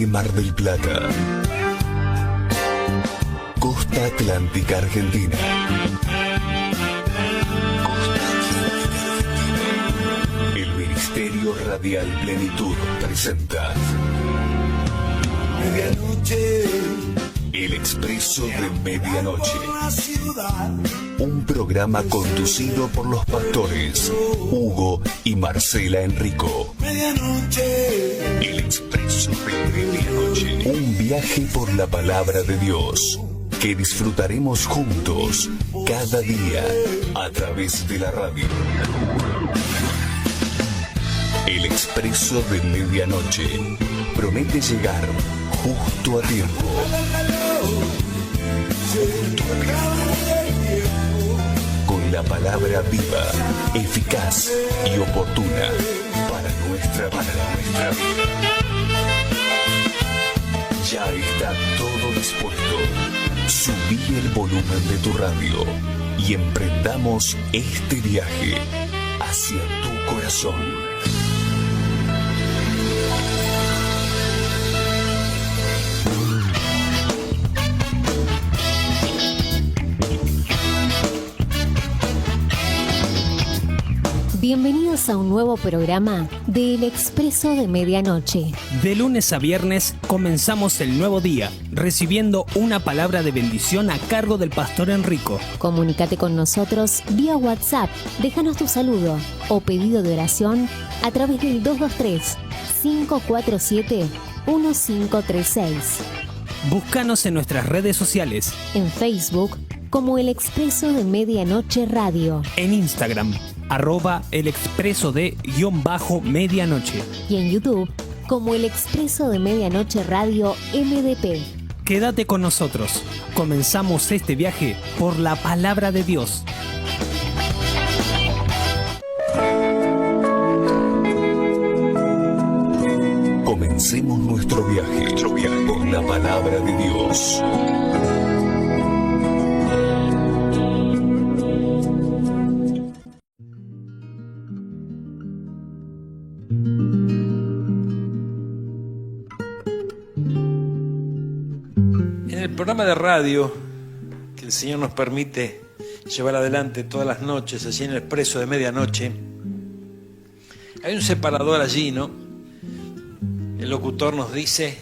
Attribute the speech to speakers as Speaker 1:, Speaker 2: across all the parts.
Speaker 1: de Mar del Plata. Costa Atlántica Argentina. El Ministerio Radial Plenitud presenta
Speaker 2: Medianoche.
Speaker 1: El Expreso de Medianoche. Un programa conducido por los pastores Hugo y Marcela Enrico.
Speaker 2: Medianoche.
Speaker 1: El Expreso de Medianoche. Un viaje por la palabra de Dios que disfrutaremos juntos cada día a través de la radio. El Expreso de Medianoche promete llegar justo a tiempo. Con la palabra viva, eficaz y oportuna para nuestra vida. Ya está todo dispuesto. Subí el volumen de tu radio y emprendamos este viaje hacia tu corazón.
Speaker 3: Bienvenidos a un nuevo programa de El Expreso de Medianoche.
Speaker 4: De lunes a viernes comenzamos el nuevo día, recibiendo una palabra de bendición a cargo del pastor Enrico.
Speaker 3: Comunícate con nosotros vía WhatsApp, déjanos tu saludo o pedido de oración a través del 223-547-1536.
Speaker 4: Búscanos en nuestras redes sociales.
Speaker 3: En Facebook como El Expreso de Medianoche Radio.
Speaker 4: En Instagram, @El Expreso de _medianoche.
Speaker 3: Y en YouTube como El Expreso de Medianoche Radio MDP.
Speaker 4: Quédate con nosotros. Comenzamos este viaje por la palabra de Dios.
Speaker 1: Comencemos nuestro viaje por la palabra de Dios.
Speaker 5: En el programa de radio que el Señor nos permite llevar adelante todas las noches, allí en el Expreso de Medianoche, hay un separador allí, ¿no? El locutor nos dice,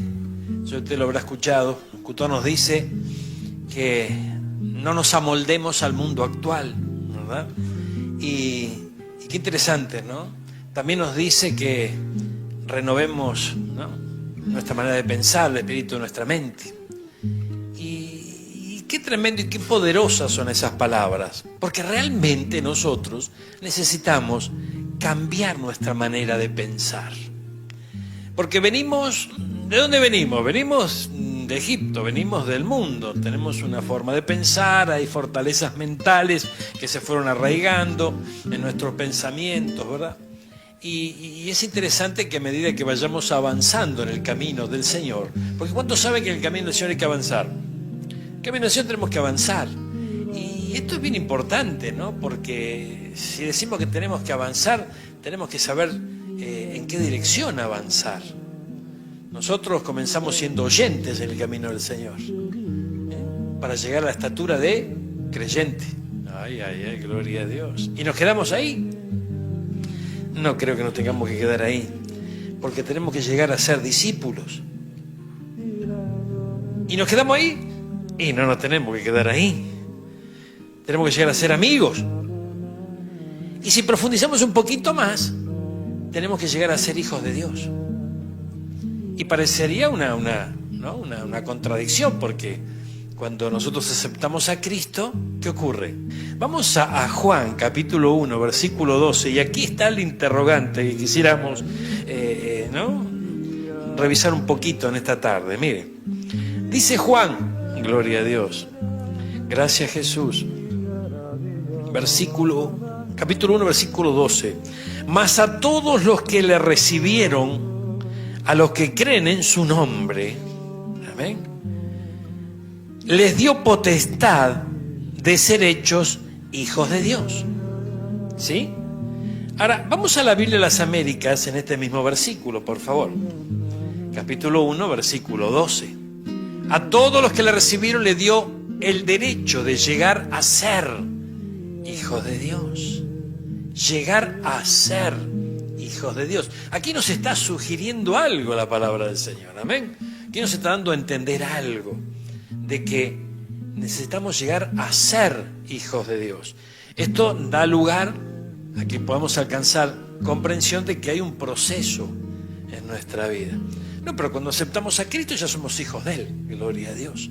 Speaker 5: usted lo habrá escuchado, el locutor nos dice que no nos amoldemos al mundo actual, ¿verdad? Y qué interesante, ¿no? También nos dice que renovemos, ¿no?, nuestra manera de pensar, el espíritu de nuestra mente. Y qué tremendo y qué poderosas son esas palabras, porque realmente nosotros necesitamos cambiar nuestra manera de pensar. Porque venimos, ¿de dónde venimos? Venimos de Egipto, venimos del mundo, tenemos una forma de pensar, hay fortalezas mentales que se fueron arraigando en nuestros pensamientos, ¿verdad? Y es interesante que a medida que vayamos avanzando en el camino del Señor, porque ¿cuántos saben que en el camino del Señor hay que avanzar? En el camino del Señor tenemos que avanzar. Y esto es bien importante, ¿no? Porque si decimos que tenemos que avanzar, tenemos que saber en qué dirección avanzar. Nosotros comenzamos siendo oyentes en el camino del Señor, para llegar a la estatura de creyente. Ay, gloria a Dios. ¿Y nos quedamos ahí? No creo que nos tengamos que quedar ahí, porque tenemos que llegar a ser discípulos. ¿Y nos quedamos ahí? Y no nos tenemos que quedar ahí. Tenemos que llegar a ser amigos. Y si profundizamos un poquito más, tenemos que llegar a ser hijos de Dios. Y parecería una contradicción, porque cuando nosotros aceptamos a Cristo, ¿qué ocurre? Vamos a Juan, capítulo 1, versículo 12, y aquí está el interrogante que quisiéramos revisar un poquito en esta tarde. Mire, dice Juan, gloria a Dios, gracias Jesús, capítulo 1, versículo 12, mas a todos los que le recibieron, a los que creen en su nombre, amén, les dio potestad de ser hechos hijos de Dios. ¿Sí? Ahora, vamos a la Biblia de las Américas en este mismo versículo, por favor. capítulo 1, versículo 12. A todos los que le recibieron le dio el derecho de llegar a ser hijos de Dios. Llegar a ser hijos de Dios. Aquí nos está sugiriendo algo la palabra del Señor, amén. Aquí nos está dando a entender algo de que necesitamos llegar a ser hijos de Dios. Esto da lugar a que podamos alcanzar comprensión de que hay un proceso en nuestra vida. No, pero cuando aceptamos a Cristo ya somos hijos de Él, gloria a Dios.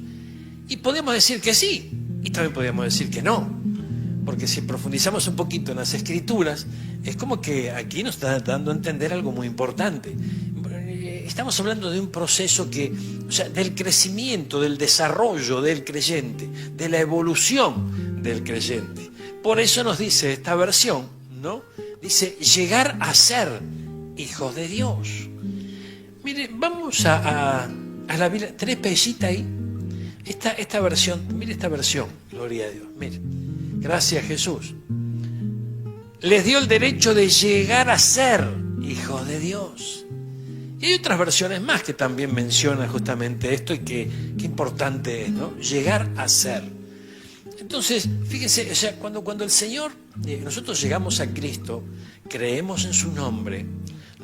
Speaker 5: Y podemos decir que sí, y también podemos decir que no, porque si profundizamos un poquito en las Escrituras, es como que aquí nos está dando a entender algo muy importante. Estamos hablando de un proceso que, o sea, del crecimiento, del desarrollo del creyente, de la evolución del creyente. Por eso nos dice esta versión, ¿no? Dice, llegar a ser hijos de Dios. Mire, vamos a la Biblia. ¿Tenés pellita ahí? Esta versión, mire esta versión, gloria a Dios. Mire, gracias Jesús. Les dio el derecho de llegar a ser hijos de Dios. Y hay otras versiones más que también mencionan justamente esto y qué importante es, ¿no? Llegar a ser. Entonces, fíjense, o sea, cuando el Señor, nosotros llegamos a Cristo, creemos en su nombre,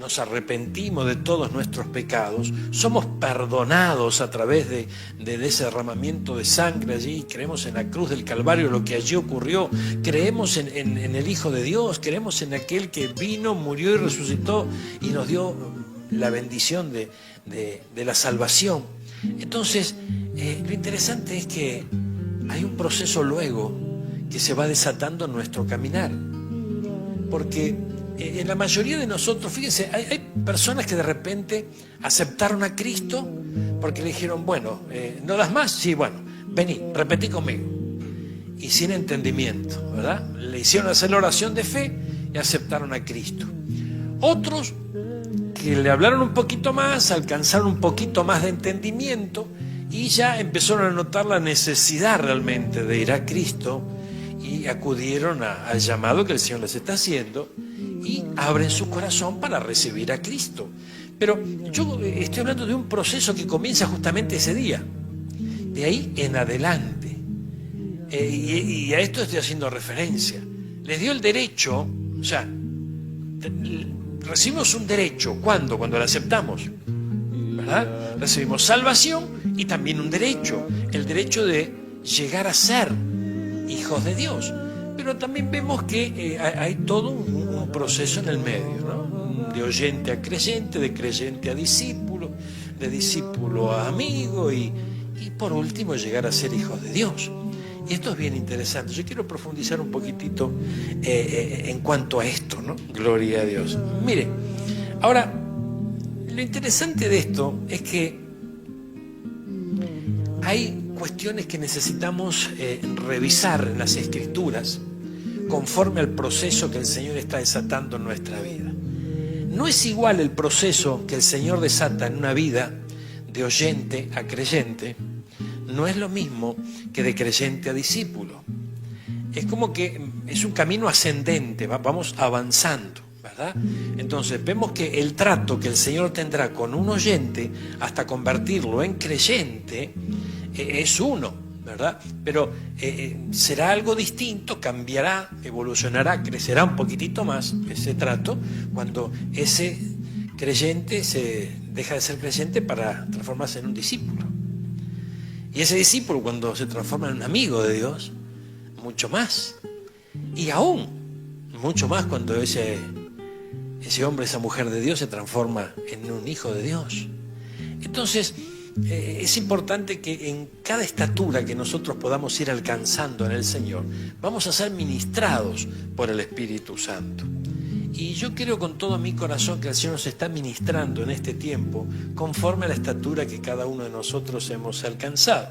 Speaker 5: nos arrepentimos de todos nuestros pecados, somos perdonados a través de ese derramamiento de sangre allí, creemos en la cruz del Calvario, lo que allí ocurrió, creemos en el Hijo de Dios, creemos en aquel que vino, murió y resucitó y nos dio la bendición de la salvación. Entonces, lo interesante es que hay un proceso luego que se va desatando en nuestro caminar, porque en la mayoría de nosotros, fíjense, hay personas que de repente aceptaron a Cristo porque le dijeron, bueno, ¿no das más? Sí, bueno, vení, repetí conmigo. Y sin entendimiento, ¿verdad? Le hicieron hacer la oración de fe y aceptaron a Cristo. Otros que le hablaron un poquito más, alcanzaron un poquito más de entendimiento y ya empezaron a notar la necesidad realmente de ir a Cristo y acudieron al llamado que el Señor les está haciendo y abren su corazón para recibir a Cristo. Pero yo estoy hablando de un proceso que comienza justamente ese día, de ahí en adelante. Y a esto estoy haciendo referencia. Les dio el derecho, o sea, recibimos un derecho. ¿Cuándo? Cuando lo aceptamos, ¿verdad? Recibimos salvación y también un derecho, el derecho de llegar a ser hijos de Dios. Pero también vemos que hay todo un proceso en el medio, ¿no? De oyente a creyente, de creyente a discípulo, de discípulo a amigo y por último llegar a ser hijos de Dios. Y esto es bien interesante. Yo quiero profundizar un poquitito en cuanto a esto, ¿no? Gloria a Dios. Mire, ahora, lo interesante de esto es que hay cuestiones que necesitamos revisar en las Escrituras conforme al proceso que el Señor está desatando en nuestra vida. No es igual el proceso que el Señor desata en una vida de oyente a creyente, no es lo mismo que de creyente a discípulo. Es como que es un camino ascendente, vamos avanzando, ¿verdad? Entonces vemos que el trato que el Señor tendrá con un oyente hasta convertirlo en creyente es uno, ¿verdad? Pero será algo distinto, cambiará, evolucionará, crecerá un poquitito más ese trato cuando ese creyente se deja de ser creyente para transformarse en un discípulo. Y ese discípulo cuando se transforma en un amigo de Dios, mucho más. Y aún, mucho más cuando ese hombre, esa mujer de Dios se transforma en un hijo de Dios. Entonces, es importante que en cada estatura que nosotros podamos ir alcanzando en el Señor, vamos a ser ministrados por el Espíritu Santo. Y yo creo con todo mi corazón que el Señor nos está ministrando en este tiempo conforme a la estatura que cada uno de nosotros hemos alcanzado.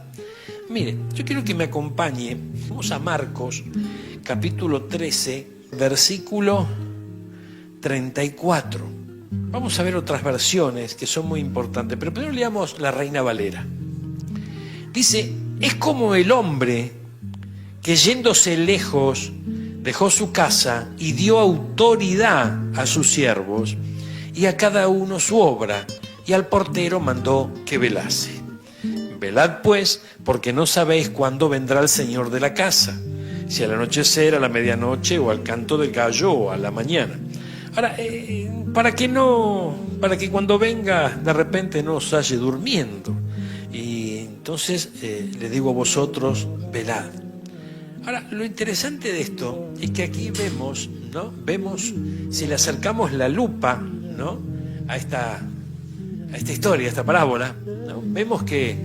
Speaker 5: Mire, yo quiero que me acompañe, vamos a Marcos, capítulo 13, versículo 34. Vamos a ver otras versiones que son muy importantes, pero primero leamos la Reina Valera. Dice, es como el hombre que yéndose lejos dejó su casa y dio autoridad a sus siervos y a cada uno su obra y al portero mandó que velase. Velad pues, porque no sabéis cuándo vendrá el Señor de la casa, si al anochecer, a la medianoche, o al canto del gallo, o a la mañana. Ahora, para que cuando venga de repente no os halle durmiendo. Y entonces le digo a vosotros, velad. Ahora, lo interesante de esto es que aquí vemos, ¿no? Vemos, si le acercamos la lupa, ¿no?, a esta historia, a esta parábola, ¿no?, vemos que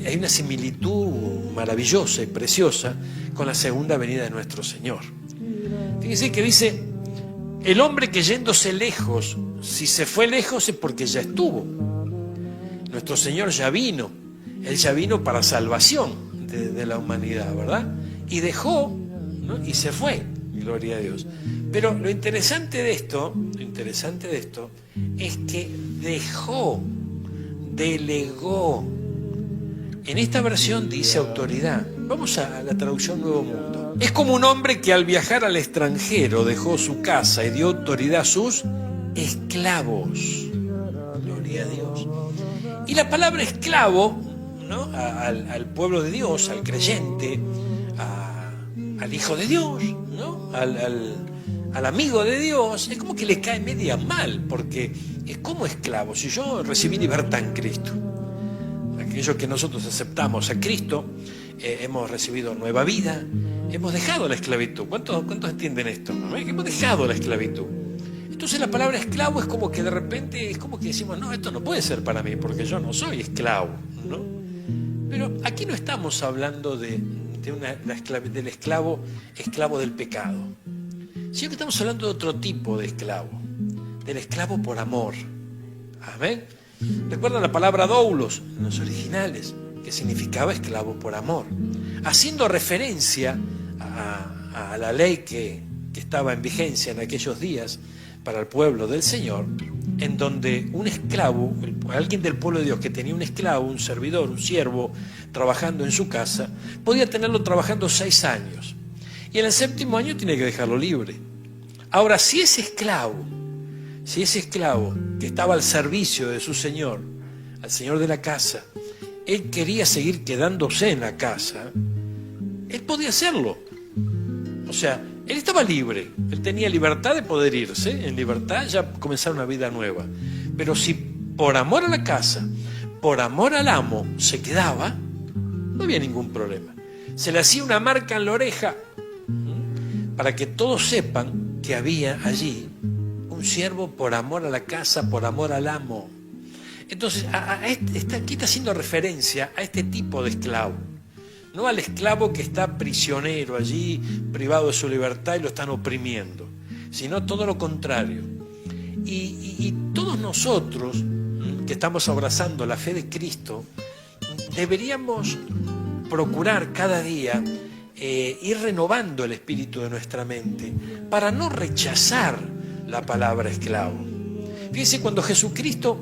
Speaker 5: hay una similitud maravillosa y preciosa con la segunda venida de nuestro Señor. Fíjense que dice, el hombre que yéndose lejos, si se fue lejos es porque ya estuvo. Nuestro Señor ya vino, Él ya vino para salvación de la humanidad, ¿verdad? Y dejó, ¿no?, y se fue, gloria a Dios. Pero lo interesante de esto es que dejó, delegó. En esta versión dice autoridad. Vamos a la traducción Nuevo Mundo. Es como un hombre que al viajar al extranjero dejó su casa y dio autoridad a sus esclavos. Gloria a Dios. Y la palabra esclavo, ¿no?, al pueblo de Dios, al creyente, al Hijo de Dios, ¿no?, al amigo de Dios, es como que le cae media mal, porque es como esclavo. Si yo recibí libertad en Cristo, aquellos que nosotros aceptamos a Cristo, hemos recibido nueva vida, hemos dejado la esclavitud. ¿Cuántos entienden esto? ¿No? Hemos dejado la esclavitud. Entonces la palabra esclavo es como que de repente, es como que decimos, no, esto no puede ser para mí, porque yo no soy esclavo, ¿no? Pero aquí no estamos hablando del esclavo del pecado, sino que estamos hablando de otro tipo de esclavo, del esclavo por amor. Amén. ¿Recuerdan la palabra doulos en los originales, que significaba esclavo por amor? Haciendo referencia a la ley que estaba en vigencia en aquellos días para el pueblo del Señor, en donde un esclavo, alguien del pueblo de Dios que tenía un esclavo, un servidor, un siervo, trabajando en su casa, podía tenerlo trabajando 6 años. Y en el 7º año tiene que dejarlo libre. Ahora, si ese esclavo que estaba al servicio de su señor, al señor de la casa, él quería seguir quedándose en la casa, él podía hacerlo. O sea, él estaba libre, él tenía libertad de poder irse, en libertad ya comenzar una vida nueva. Pero si por amor a la casa, por amor al amo, se quedaba, no había ningún problema. Se le hacía una marca en la oreja para que todos sepan que había allí un siervo por amor a la casa, por amor al amo. Entonces, aquí está haciendo referencia a este tipo de esclavo. No al esclavo que está prisionero allí, privado de su libertad y lo están oprimiendo, sino todo lo contrario. Y todos nosotros que estamos abrazando la fe de Cristo, deberíamos procurar cada día ir renovando el espíritu de nuestra mente para no rechazar la palabra esclavo. Fíjense, cuando Jesucristo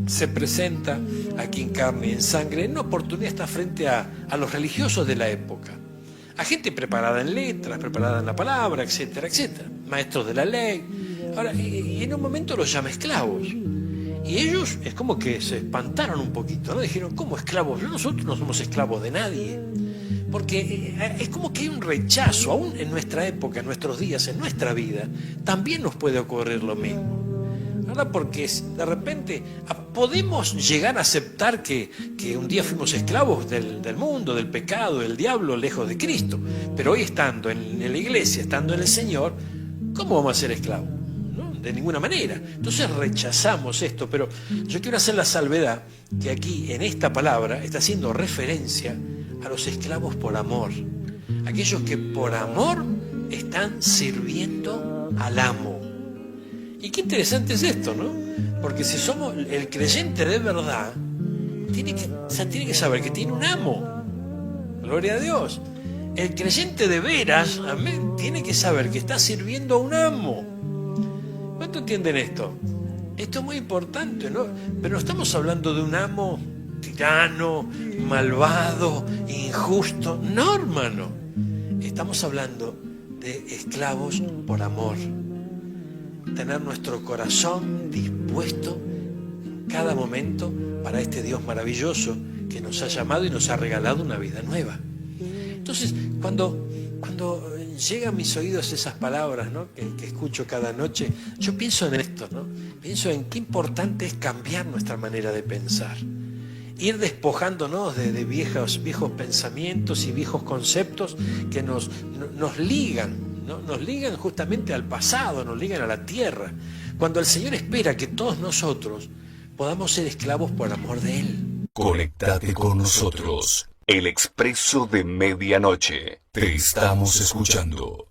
Speaker 5: se presenta aquí en carne y en sangre, en una oportunidad está frente a los religiosos de la época, a gente preparada en letras, preparada en la palabra, etcétera, etcétera, maestros de la ley. Ahora, y en un momento los llama esclavos. Y ellos es como que se espantaron un poquito, ¿no? Dijeron, ¿cómo esclavos? Nosotros no somos esclavos de nadie. Porque es como que hay un rechazo, aún en nuestra época, en nuestros días, en nuestra vida, también nos puede ocurrir lo mismo. ¿Verdad? Porque de repente podemos llegar a aceptar que un día fuimos esclavos del mundo, del pecado, del diablo, lejos de Cristo. Pero hoy, estando en la iglesia, estando en el Señor, ¿cómo vamos a ser esclavos? ¿No? De ninguna manera. Entonces rechazamos esto, pero yo quiero hacer la salvedad que aquí en esta palabra está haciendo referencia a los esclavos por amor, aquellos que por amor están sirviendo al amo. Y qué interesante es esto, ¿no? Porque si somos el creyente de verdad, tiene que saber que tiene un amo. Gloria a Dios. El creyente de veras, amén, tiene que saber que está sirviendo a un amo. ¿Cuánto entienden esto? Esto es muy importante, ¿no? Pero no estamos hablando de un amo tirano, malvado, injusto. No, hermano. Estamos hablando de esclavos por amor. Tener nuestro corazón dispuesto cada momento para este Dios maravilloso que nos ha llamado y nos ha regalado una vida nueva. Entonces, cuando llegan a mis oídos esas palabras, ¿no?, que escucho cada noche, yo pienso en esto, ¿no? Pienso en qué importante es cambiar nuestra manera de pensar. Ir despojándonos de viejos pensamientos y viejos conceptos que nos ligan, ¿no? Nos ligan justamente al pasado, nos ligan a la tierra, cuando el Señor espera que todos nosotros podamos ser esclavos por amor de Él.
Speaker 1: Conectate con nosotros. El Expreso de Medianoche. Te estamos escuchando.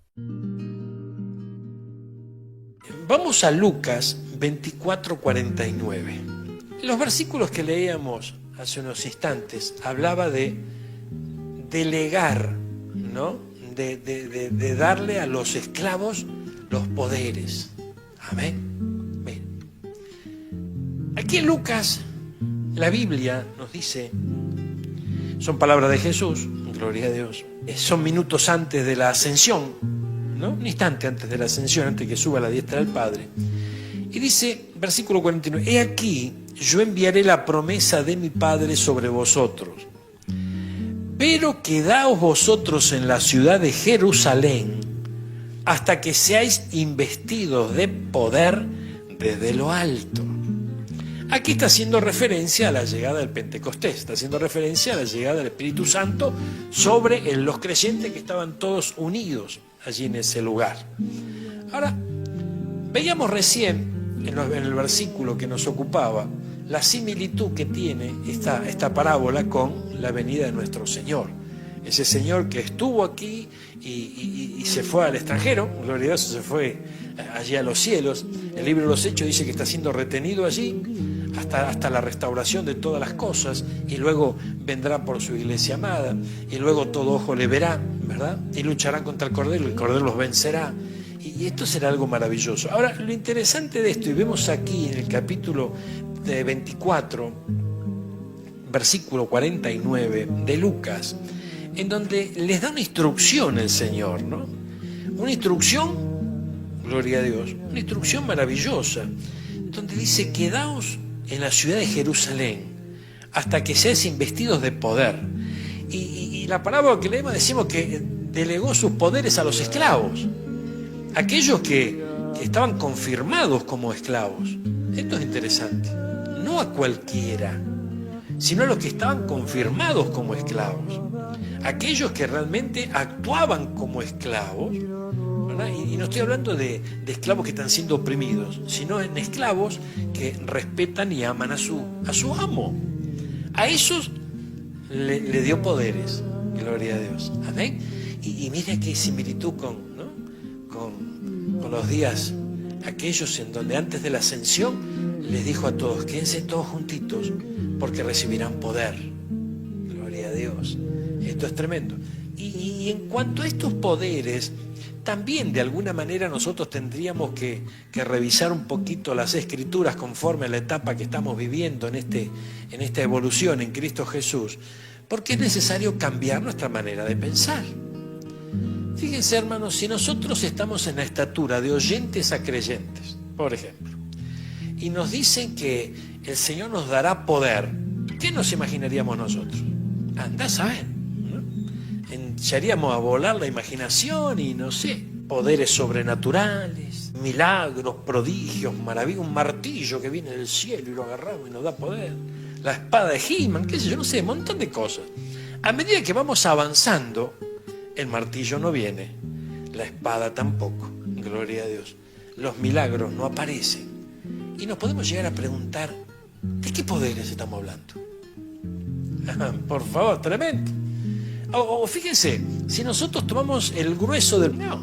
Speaker 5: Vamos a Lucas 24:49. Los versículos que leíamos hace unos instantes hablaba de delegar, ¿no? De darle a los esclavos los poderes. Amén. Bien. Aquí en Lucas, la Biblia nos dice, son palabras de Jesús, gloria a Dios, son minutos antes de la ascensión, ¿no? Un instante antes de la ascensión, antes que suba a la diestra del Padre. Y dice, versículo 49, he aquí, yo enviaré la promesa de mi Padre sobre vosotros, pero quedaos vosotros en la ciudad de Jerusalén hasta que seáis investidos de poder desde lo alto. Aquí está haciendo referencia a la llegada del Pentecostés, está haciendo referencia a la llegada del Espíritu Santo sobre los creyentes que estaban todos unidos allí en ese lugar. Ahora, veíamos recién en el versículo que nos ocupaba la similitud que tiene esta parábola con la venida de nuestro Señor. Ese Señor que estuvo aquí y se fue al extranjero, gloria a Dios, se fue allí a los cielos. El libro de los Hechos dice que está siendo retenido allí hasta la restauración de todas las cosas, y luego vendrá por su iglesia amada, y luego todo ojo le verá, ¿verdad? Y lucharán contra el Cordero los vencerá. Y esto será algo maravilloso. Ahora, lo interesante de esto, y vemos aquí en el capítulo 24, versículo 49 de Lucas, en donde les da una instrucción el Señor, ¿no? Una instrucción, gloria a Dios, una instrucción maravillosa, donde dice, quedaos en la ciudad de Jerusalén hasta que seáis investidos de poder. Y la parábola que leemos decimos que delegó sus poderes a los esclavos, aquellos que estaban confirmados como esclavos. Esto es interesante, no a cualquiera, sino a los que estaban confirmados como esclavos, aquellos que realmente actuaban como esclavos, ¿verdad? Y no estoy hablando de esclavos que están siendo oprimidos, sino en esclavos que respetan y aman a su amo. A esos le dio poderes, gloria a Dios. Amén. Y mira qué similitud con los días aquellos en donde antes de la ascensión les dijo a todos, quédense todos juntitos porque recibirán poder. Gloria a Dios. Esto es tremendo. Y en cuanto a estos poderes, también de alguna manera nosotros tendríamos que revisar un poquito las Escrituras conforme a la etapa que estamos viviendo en esta evolución en Cristo Jesús, porque es necesario cambiar nuestra manera de pensar. Fíjense, hermanos, si nosotros estamos en la estatura de oyentes a creyentes, por ejemplo, y nos dicen que el Señor nos dará poder, ¿qué nos imaginaríamos nosotros? Andá a saber, ¿no? Echaríamos a volar la imaginación y no sé, poderes sobrenaturales, milagros, prodigios, maravillas, un martillo que viene del cielo y lo agarramos y nos da poder, la espada de He-Man, qué sé yo, no sé, un montón de cosas. A medida que vamos avanzando, el martillo no viene, la espada tampoco, gloria a Dios. Los milagros no aparecen. Y nos podemos llegar a preguntar, ¿de qué poderes estamos hablando? Por favor, tremendo. O fíjense, si nosotros tomamos el grueso del... No,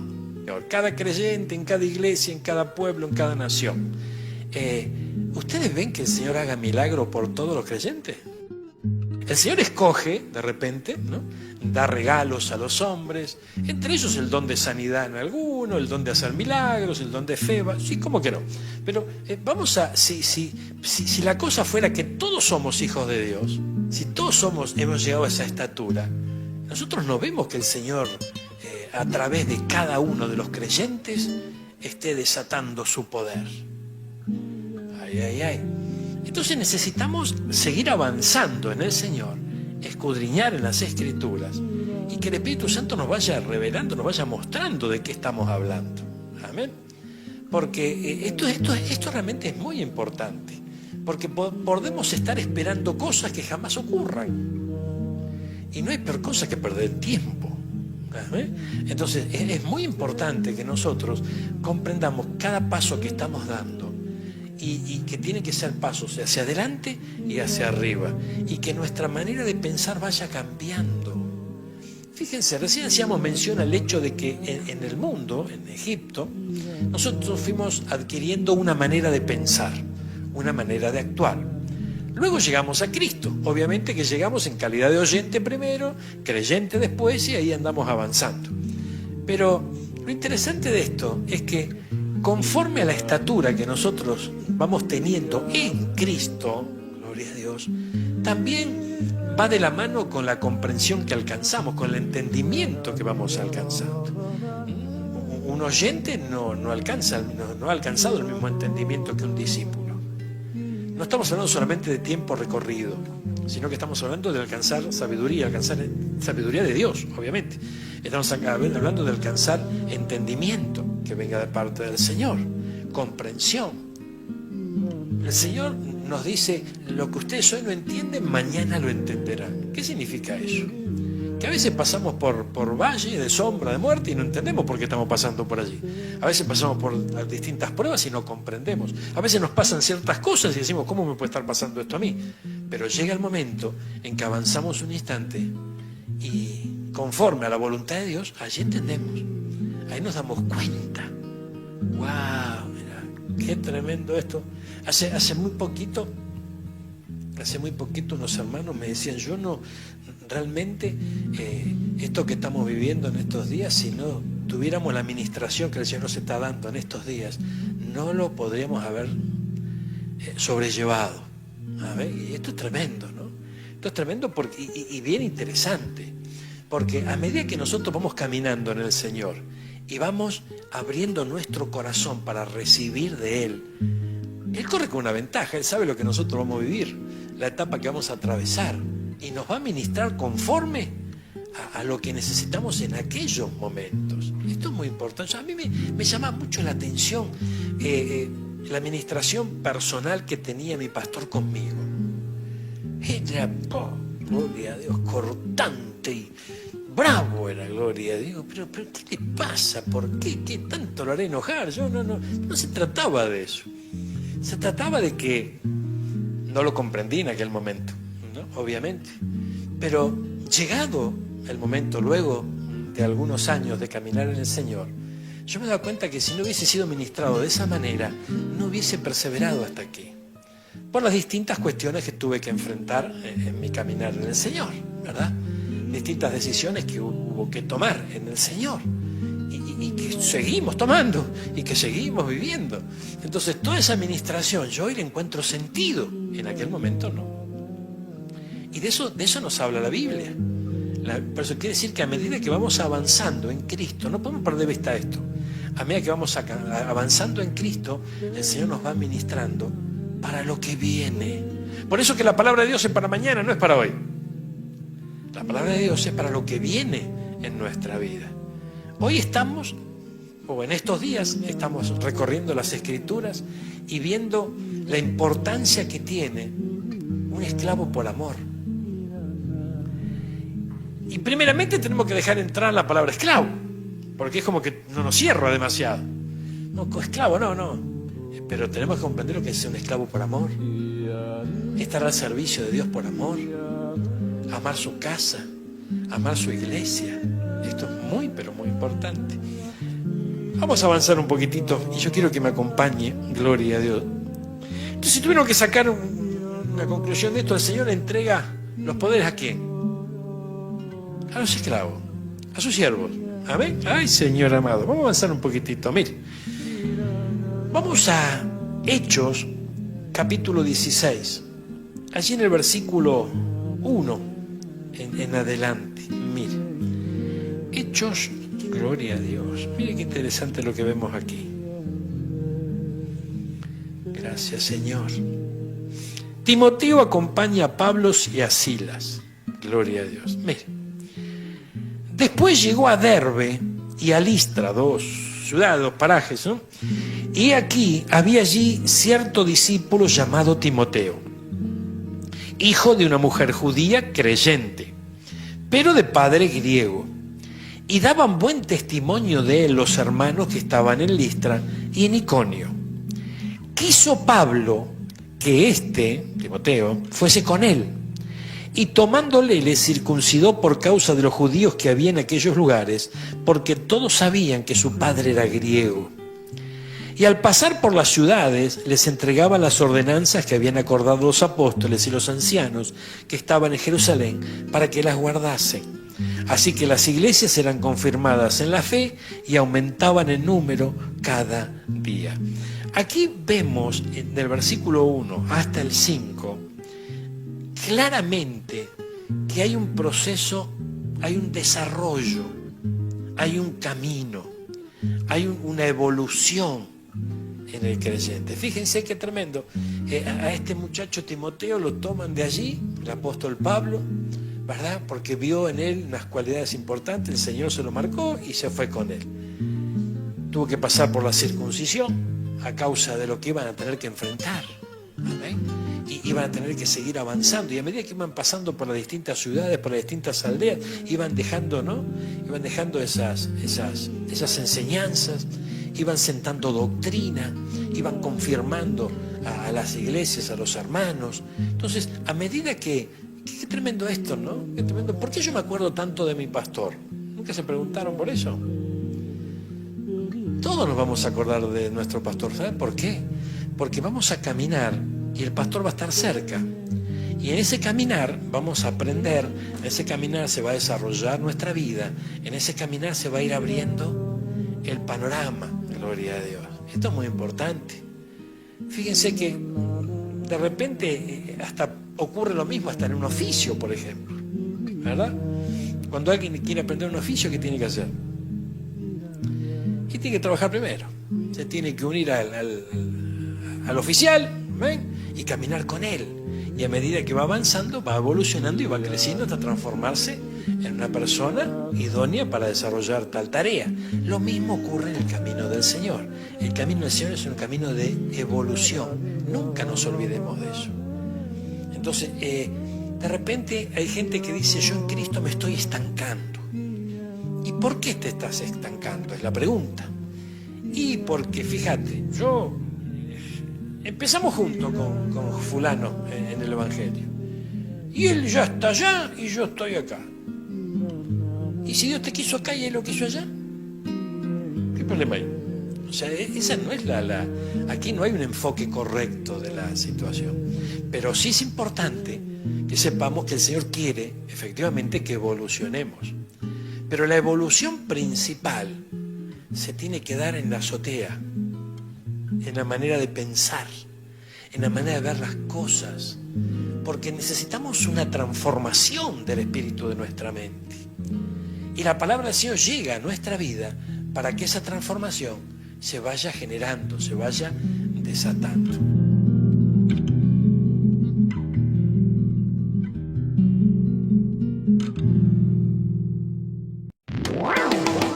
Speaker 5: cada creyente, en cada iglesia, en cada pueblo, en cada nación. ¿Ustedes ven que el Señor haga milagro por todos los creyentes? El Señor escoge, de repente, ¿no?, da regalos a los hombres, entre ellos el don de sanidad en alguno, el don de hacer milagros, el don de fe, sí, ¿cómo que no? Pero si la cosa fuera que todos somos hijos de Dios, si todos hemos llegado a esa estatura, nosotros no vemos que el Señor, a través de cada uno de los creyentes, esté desatando su poder. Ay, ay, ay. Entonces necesitamos seguir avanzando en el Señor, escudriñar en las Escrituras y que el Espíritu Santo nos vaya revelando, nos vaya mostrando de qué estamos hablando. Amén. Porque esto realmente es muy importante, porque podemos estar esperando cosas que jamás ocurran. Y no hay peor cosa que perder tiempo. Entonces es muy importante que nosotros comprendamos cada paso que estamos dando y que tienen que ser pasos hacia adelante y hacia arriba, y que nuestra manera de pensar vaya cambiando. Fíjense, recién hacíamos mención al hecho de que en el mundo, en Egipto, nosotros fuimos adquiriendo una manera de pensar, una manera de actuar. Luego llegamos a Cristo, obviamente que llegamos en calidad de oyente primero, creyente después, y ahí andamos avanzando. Pero lo interesante de esto es que conforme a la estatura que nosotros vamos teniendo en Cristo, gloria a Dios, también va de la mano con la comprensión que alcanzamos, con el entendimiento que vamos alcanzando. Un oyente no ha alcanzado el mismo entendimiento que un discípulo. No estamos hablando solamente de tiempo recorrido, sino que estamos hablando de alcanzar sabiduría de Dios, obviamente. Estamos hablando de alcanzar entendimiento que venga de parte del Señor, comprensión. El Señor nos dice, lo que ustedes hoy no entienden, mañana lo entenderán. ¿Qué significa eso? Que a veces pasamos por valle de sombra, de muerte, y no entendemos por qué estamos pasando por allí. A veces pasamos por distintas pruebas y no comprendemos. A veces nos pasan ciertas cosas y decimos, ¿cómo me puede estar pasando esto a mí? Pero llega el momento en que avanzamos un instante y conforme a la voluntad de Dios, allí entendemos. Ahí nos damos cuenta. ¡Wow! Mira, qué tremendo esto. Hace muy poquito unos hermanos me decían, yo no, realmente esto que estamos viviendo en estos días, si no tuviéramos la administración que el Señor nos está dando en estos días, no lo podríamos haber sobrellevado. Y esto es tremendo, ¿no? Esto es tremendo y bien interesante, porque a medida que nosotros vamos caminando en el Señor y vamos abriendo nuestro corazón para recibir de Él, Él corre con una ventaja, Él sabe lo que nosotros vamos a vivir, la etapa que vamos a atravesar, y nos va a ministrar conforme a lo que necesitamos en aquellos momentos. Esto es muy importante. A mí me llama mucho la atención la administración personal que tenía mi pastor conmigo. Era, gloria a Dios, cortante y bravo era, gloria a Dios. Pero ¿qué le pasa? ¿Por qué? ¿Qué tanto lo haré enojar? No se trataba de eso. Se trataba de que no lo comprendí en aquel momento, ¿no? Obviamente. Pero llegado el momento, luego de algunos años de caminar en el Señor, yo me he dado cuenta que si no hubiese sido ministrado de esa manera, no hubiese perseverado hasta aquí. Por las distintas cuestiones que tuve que enfrentar en mi caminar en el Señor, ¿verdad? Distintas decisiones que hubo que tomar en el Señor. Y que seguimos tomando y que seguimos viviendo. Entonces toda esa administración yo hoy le encuentro sentido, en aquel momento no. Y de eso nos habla la Biblia. Por eso quiere decir que a medida que vamos avanzando en Cristo, no podemos perder de vista esto, a medida que vamos avanzando en Cristo, el Señor nos va administrando para lo que viene. Por eso que la palabra de Dios es para mañana, no es para hoy. La palabra de Dios es para lo que viene en nuestra vida. Hoy estamos, o en estos días, estamos recorriendo las Escrituras y viendo la importancia que tiene un esclavo por amor. Y primeramente tenemos que dejar entrar la palabra esclavo, porque es como que no nos cierra demasiado. No, esclavo, no. Pero tenemos que comprender lo que es ser un esclavo por amor. Estar al servicio de Dios por amor. Amar su casa, amar su iglesia. Esto es muy, pero muy importante. Vamos a avanzar un poquitito y yo quiero que me acompañe, gloria a Dios. Entonces, si tuvieron que sacar una conclusión de esto, el Señor entrega los poderes ¿a quién? A los esclavos, a sus siervos. Amén. Ay, Señor amado, vamos a avanzar un poquitito. Mire, vamos a Hechos, capítulo 16. Allí en el versículo 1 en adelante. Mire, Hechos, gloria a Dios. Mire qué interesante lo que vemos aquí. Gracias, Señor. Timoteo acompaña a Pablo y a Silas. Gloria a Dios. Mire. Después llegó a Derbe y a Listra, dos ciudades, dos parajes, ¿no? Y aquí había allí cierto discípulo llamado Timoteo, hijo de una mujer judía creyente, pero de padre griego. Y daban buen testimonio de él los hermanos que estaban en Listra y en Iconio. Quiso Pablo que Timoteo, fuese con él, y tomándole le circuncidó por causa de los judíos que había en aquellos lugares, porque todos sabían que su padre era griego. Y al pasar por las ciudades les entregaba las ordenanzas que habían acordado los apóstoles y los ancianos que estaban en Jerusalén para que las guardasen. Así que las iglesias eran confirmadas en la fe y aumentaban en número cada día. Aquí vemos del versículo 1 hasta el 5 claramente que hay un proceso, hay un desarrollo, hay un camino, hay una evolución en el creyente. Fíjense qué tremendo. A este muchacho Timoteo lo toman de allí, el apóstol Pablo, ¿verdad? Porque vio en él unas cualidades importantes, el Señor se lo marcó y se fue con él. Tuvo que pasar por la circuncisión a causa de lo que iban a tener que enfrentar. ¿Amén? Y iban a tener que seguir avanzando, y a medida que iban pasando por las distintas ciudades, por las distintas aldeas, iban dejando, ¿no? Iban dejando esas enseñanzas, iban sentando doctrina, iban confirmando a las iglesias, a los hermanos. Entonces, a medida que qué tremendo esto, ¿no? Qué tremendo. ¿Por qué yo me acuerdo tanto de mi pastor? ¿Nunca se preguntaron por eso? Todos nos vamos a acordar de nuestro pastor. ¿Saben por qué? Porque vamos a caminar y el pastor va a estar cerca. Y en ese caminar vamos a aprender, en ese caminar se va a desarrollar nuestra vida, en ese caminar se va a ir abriendo el panorama, gloria a Dios. Esto es muy importante. Fíjense que de repente hasta ocurre lo mismo, hasta en un oficio, por ejemplo, ¿verdad? Cuando alguien quiere aprender un oficio, ¿qué tiene que hacer? Y tiene que trabajar primero. Se tiene que unir al oficial, ¿ven? Y caminar con él. Y a medida que va avanzando, va evolucionando y va creciendo hasta transformarse en una persona idónea para desarrollar tal tarea. Lo mismo ocurre en el camino del Señor. El camino del Señor es un camino de evolución. Nunca nos olvidemos de eso. Entonces, de repente hay gente que dice, yo en Cristo me estoy estancando. ¿Y por qué te estás estancando? Es la pregunta. Y porque, fíjate, empezamos juntos con fulano en el Evangelio. Y él ya está allá y yo estoy acá. ¿Y si Dios te quiso acá y él lo quiso allá? ¿Qué problema hay? O sea, esa no es aquí no hay un enfoque correcto de la situación. Pero sí es importante que sepamos que el Señor quiere efectivamente que evolucionemos. Pero la evolución principal se tiene que dar en la azotea, en la manera de pensar, en la manera de ver las cosas, porque necesitamos una transformación del espíritu de nuestra mente. Y la palabra del Señor llega a nuestra vida para que esa transformación se vaya generando, se vaya desatando.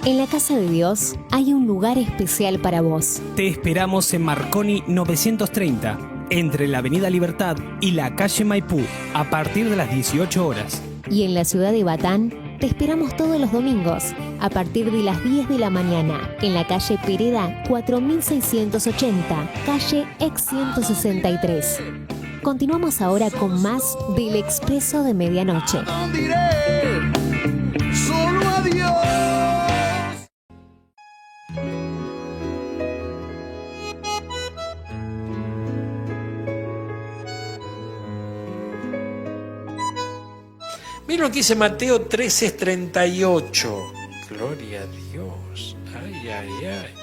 Speaker 3: En la casa de Dios hay un lugar especial para vos.
Speaker 4: Te esperamos en Marconi 930, entre la Avenida Libertad y la calle Maipú, a partir de las 18 horas.
Speaker 3: Y en la ciudad de Batán te esperamos todos los domingos, a partir de las 10 de la mañana, en la calle Pereda 4680, calle Ex 163. Continuamos ahora con más del Expreso de Medianoche.
Speaker 2: Solo adiós.
Speaker 5: Miren lo que dice Mateo 13:38. Gloria a Dios. Ay, ay, ay.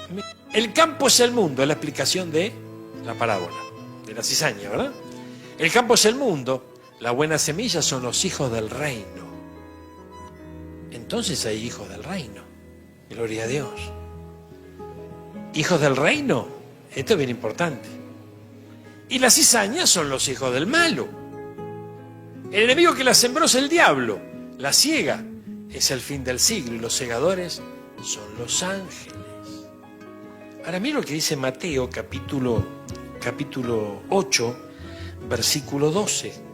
Speaker 5: El campo es el mundo, es la explicación de la parábola, de la cizaña, ¿verdad? El campo es el mundo, la buena semilla son los hijos del reino. Entonces hay hijos del reino. Gloria a Dios. Hijos del reino, esto es bien importante. Y la cizaña son los hijos del malo. El enemigo que la sembró es el diablo. La siega es el fin del siglo y los segadores son los ángeles. Ahora mira lo que dice Mateo capítulo 8, versículo 12.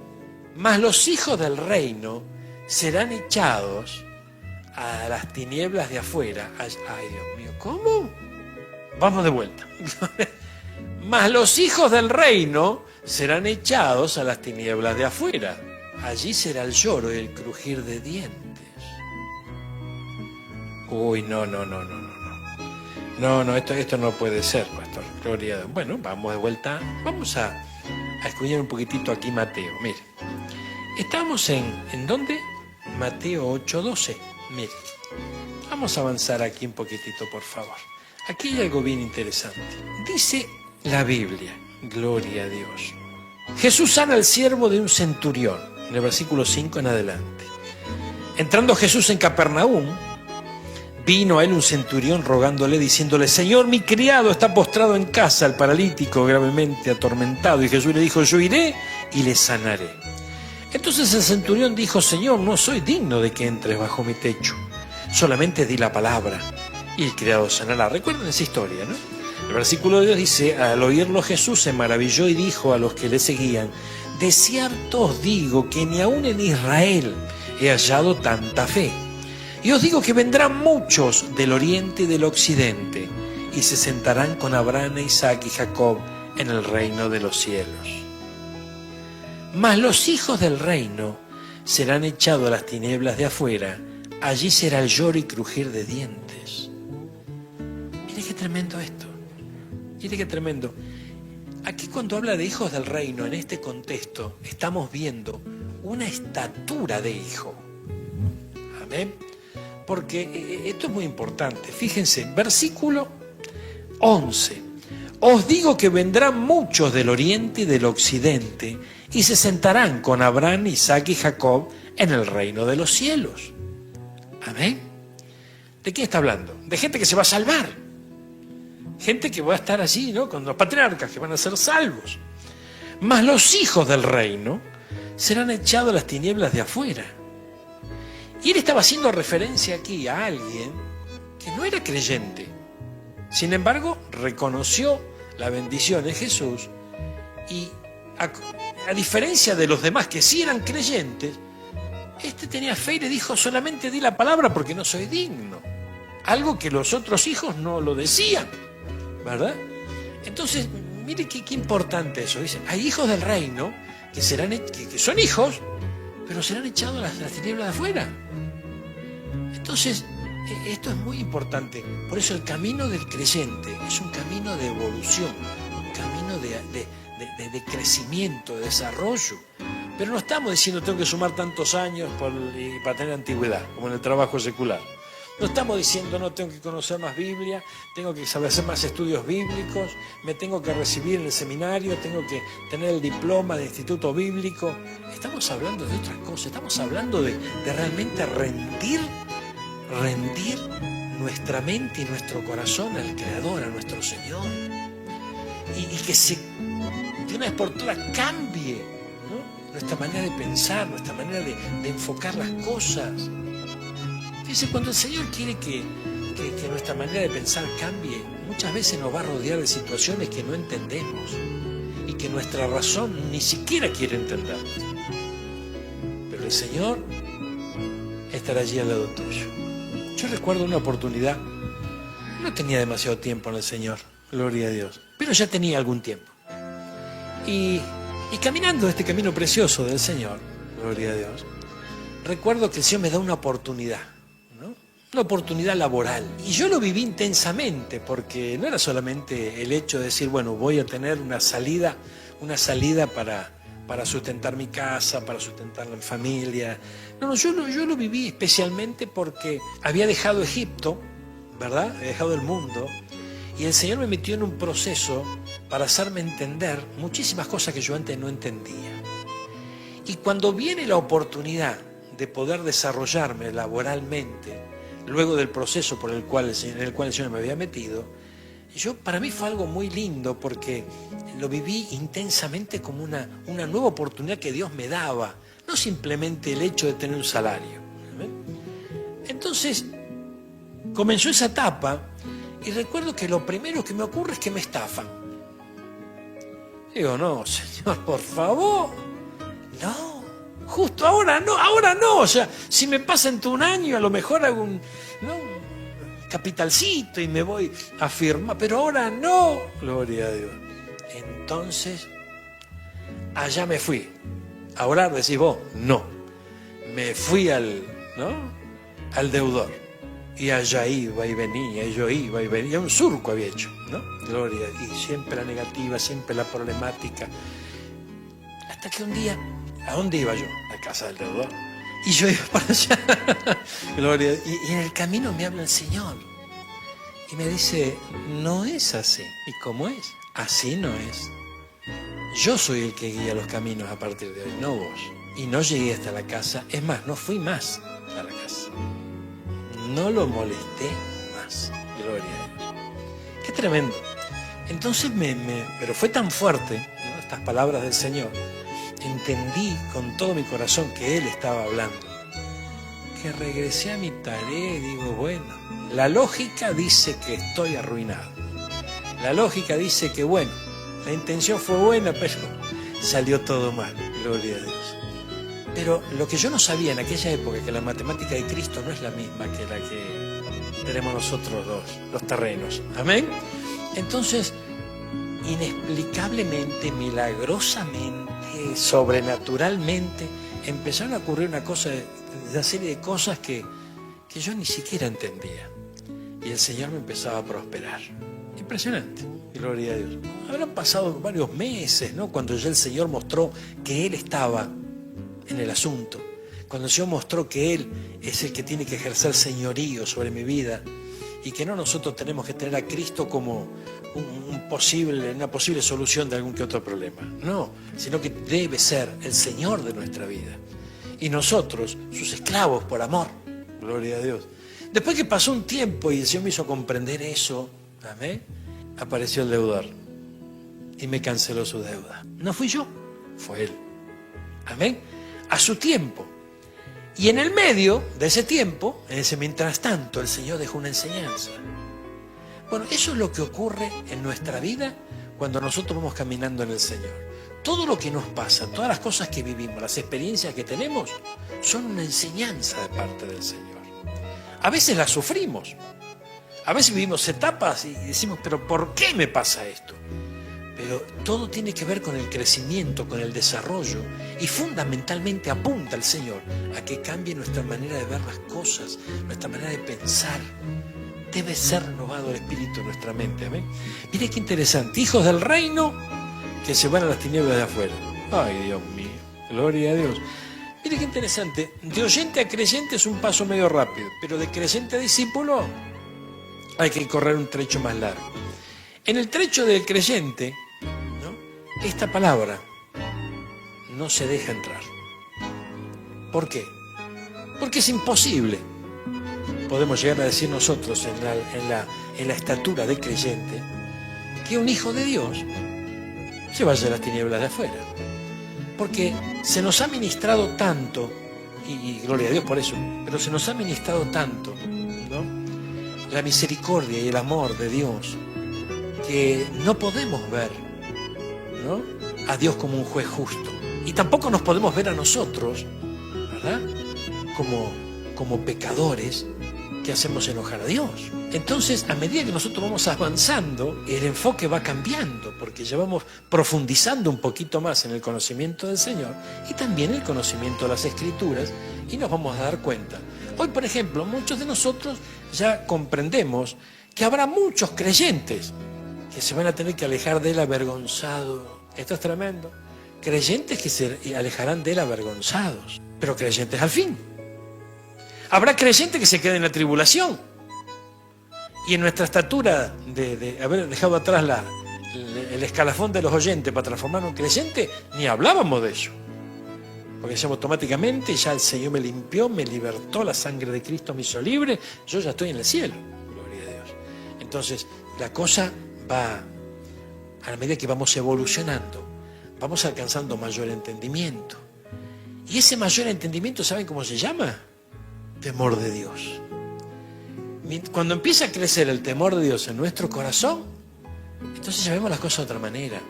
Speaker 5: Mas los hijos del reino serán echados a las tinieblas de afuera. Ay, Dios mío, ¿cómo? Vamos de vuelta. Mas los hijos del reino serán echados a las tinieblas de afuera. Allí será el lloro y el crujir de dientes. Uy, no. No, esto no puede ser, pastor. Gloria a Dios. Bueno, vamos de vuelta. Vamos a escudriñar un poquitito aquí Mateo. Mire, estamos ¿en dónde? Mateo 8:12. Mire, vamos a avanzar aquí un poquitito, por favor. Aquí hay algo bien interesante. Dice la Biblia, gloria a Dios. Jesús sana al siervo de un centurión, en el versículo 5 en adelante. Entrando Jesús en Capernaum, vino a él un centurión rogándole, diciéndole: Señor, mi criado está postrado en casa, el paralítico, gravemente atormentado. Y Jesús le dijo: yo iré y le sanaré. Entonces el centurión dijo: Señor, no soy digno de que entres bajo mi techo. Solamente di la palabra y el criado sanará. Recuerden esa historia, ¿no? El versículo de Dios dice: al oírlo Jesús se maravilló y dijo a los que le seguían: de cierto os digo que ni aun en Israel he hallado tanta fe. Y os digo que vendrán muchos del oriente y del occidente y se sentarán con Abraham, Isaac y Jacob en el reino de los cielos. Mas los hijos del reino serán echados a las tinieblas de afuera, allí será el lloro y crujir de dientes. Mire qué tremendo esto. Mire qué tremendo. Aquí cuando habla de hijos del reino, en este contexto, estamos viendo una estatura de hijo. Amén. Porque esto es muy importante. Fíjense, versículo 11. Os digo que vendrán muchos del oriente y del occidente y se sentarán con Abraham, Isaac y Jacob en el reino de los cielos. Amén. ¿De qué está hablando? De gente que se va a salvar. Gente que va a estar allí, ¿no? Con los patriarcas que van a ser salvos. Mas los hijos del reino serán echados a las tinieblas de afuera. Y él estaba haciendo referencia aquí a alguien que no era creyente. Sin embargo, reconoció la bendición en Jesús y a diferencia de los demás que sí eran creyentes, este tenía fe y le dijo: solamente di la palabra porque no soy digno. Algo que los otros hijos no lo decían, ¿verdad? Entonces, mire qué importante eso. Dice, hay hijos del reino que son hijos, pero serán echados a las tinieblas de afuera. Entonces, esto es muy importante. Por eso el camino del creyente es un camino de evolución, un camino de crecimiento, de desarrollo. Pero no estamos diciendo tengo que sumar tantos años para tener antigüedad, como en el trabajo secular. No estamos diciendo no tengo que conocer más Biblia, tengo que saber hacer más estudios bíblicos, me tengo que recibir en el seminario, tengo que tener el diploma de instituto bíblico. Estamos hablando de otras cosas, estamos hablando de realmente rendir nuestra mente y nuestro corazón al Creador, a nuestro Señor. Y que de una vez por todas cambie, ¿no?, nuestra manera de pensar, nuestra manera de enfocar las cosas. Fíjense, cuando el Señor quiere que nuestra manera de pensar cambie, muchas veces nos va a rodear de situaciones que no entendemos y que nuestra razón ni siquiera quiere entender. Pero el Señor estará allí al lado tuyo. Yo recuerdo una oportunidad, no tenía demasiado tiempo en el Señor, gloria a Dios, pero ya tenía algún tiempo. Y caminando este camino precioso del Señor, gloria a Dios, recuerdo que el Señor me da una oportunidad, ¿no? Una oportunidad laboral. Y yo lo viví intensamente, porque no era solamente el hecho de decir, bueno, voy a tener una salida para sustentar mi casa, para sustentar la familia. No, yo lo viví especialmente porque había dejado Egipto, ¿verdad? He dejado el mundo. Y el Señor me metió en un proceso para hacerme entender muchísimas cosas que yo antes no entendía. Y cuando viene la oportunidad de poder desarrollarme laboralmente, luego del proceso en el cual el Señor me había metido, para mí fue algo muy lindo porque lo viví intensamente como una nueva oportunidad que Dios me daba, no simplemente el hecho de tener un salario. Entonces, comenzó esa etapa y recuerdo que lo primero que me ocurre es que me estafan. Digo, no, Señor, por favor, no, justo ahora no, o sea, si me pasa en todo un año, a lo mejor hago un capitalcito y me voy a firmar, pero ahora no, gloria a Dios. Entonces, allá me fui, a orar, decís vos, no, me fui al deudor, y allá iba y venía, y yo iba y venía, un surco había hecho, ¿no? Gloria, y siempre la negativa, siempre la problemática, hasta que un día, ¿a dónde iba yo? A casa del deudor. Y yo iba para allá, gloria, y en el camino me habla el Señor y me dice, no es así. ¿Y cómo es? Así no es. Yo soy el que guía los caminos a partir de hoy, no vos. Y no llegué hasta la casa, es más, no fui más a la casa. No lo molesté más, gloria a Dios. Qué tremendo. Entonces pero fue tan fuerte, ¿no?, estas palabras del Señor. Entendí con todo mi corazón que Él estaba hablando, que regresé a mi tarea y digo, bueno, la lógica dice que estoy arruinado. La lógica dice que, bueno, la intención fue buena, pero salió todo mal, gloria a Dios. Pero lo que yo no sabía en aquella época, que la matemática de Cristo no es la misma que la que tenemos nosotros los terrenos. Amén. Entonces, inexplicablemente, milagrosamente, sobrenaturalmente, empezaron a ocurrir una serie de cosas que yo ni siquiera entendía. Y el Señor me empezaba a prosperar. Impresionante, gloria a Dios. Habrán pasado varios meses, ¿no?, cuando ya el Señor mostró que Él estaba en el asunto, cuando el Señor mostró que Él es el que tiene que ejercer señorío sobre mi vida y que no nosotros tenemos que tener a Cristo como una posible solución de algún que otro problema. No, sino que debe ser el Señor de nuestra vida. Y nosotros, sus esclavos por amor. Gloria a Dios. Después que pasó un tiempo y el Señor me hizo comprender eso, amén, apareció el deudor y me canceló su deuda. No fui yo, fue Él. Amén. A su tiempo. Y en el medio de ese tiempo, en ese mientras tanto, el Señor dejó una enseñanza. Bueno, eso es lo que ocurre en nuestra vida cuando nosotros vamos caminando en el Señor. Todo lo que nos pasa, todas las cosas que vivimos, las experiencias que tenemos, son una enseñanza de parte del Señor. A veces las sufrimos. A veces vivimos etapas y decimos, pero ¿por qué me pasa esto? Pero todo tiene que ver con el crecimiento, con el desarrollo, y fundamentalmente apunta el Señor a que cambie nuestra manera de ver las cosas, nuestra manera de pensar. Debe ser renovado el espíritu en nuestra mente. ¿Amén? Mire qué interesante, hijos del reino que se van a las tinieblas de afuera. Ay, Dios mío, gloria a Dios. Mire qué interesante, de oyente a creyente es un paso medio rápido, pero de creyente a discípulo hay que correr un trecho más largo. En el trecho del creyente, ¿no?, esta palabra no se deja entrar. ¿Por qué? Porque es imposible. Podemos llegar a decir nosotros en la estatura de creyente que un hijo de Dios se vaya a las tinieblas de afuera. Porque se nos ha ministrado tanto, y gloria a Dios por eso, pero se nos ha ministrado tanto, ¿no?, la misericordia y el amor de Dios, que no podemos ver, ¿no?, a Dios como un juez justo. Y tampoco nos podemos ver a nosotros, ¿verdad?, como pecadores que hacemos enojar a Dios. Entonces, a medida que nosotros vamos avanzando, el enfoque va cambiando, porque ya vamos profundizando un poquito más en el conocimiento del Señor y también el conocimiento de las Escrituras, y nos vamos a dar cuenta. Hoy, por ejemplo, muchos de nosotros ya comprendemos que habrá muchos creyentes que se van a tener que alejar de Él avergonzados. Esto es tremendo. Creyentes que se alejarán de Él avergonzados, pero creyentes al fin. Habrá creyentes que se queden en la tribulación. Y en nuestra estatura de haber dejado atrás el escalafón de los oyentes para transformarnos en creyente, ni hablábamos de ello. Porque decíamos automáticamente, ya el Señor me limpió, me libertó, la sangre de Cristo me hizo libre, yo ya estoy en el cielo. Gloria a Dios. Entonces, la cosa va, a la medida que vamos evolucionando, vamos alcanzando mayor entendimiento. Y ese mayor entendimiento, ¿saben cómo se llama? Temor de Dios. Cuando empieza a crecer el temor de Dios en nuestro corazón, entonces ya vemos las cosas de otra manera.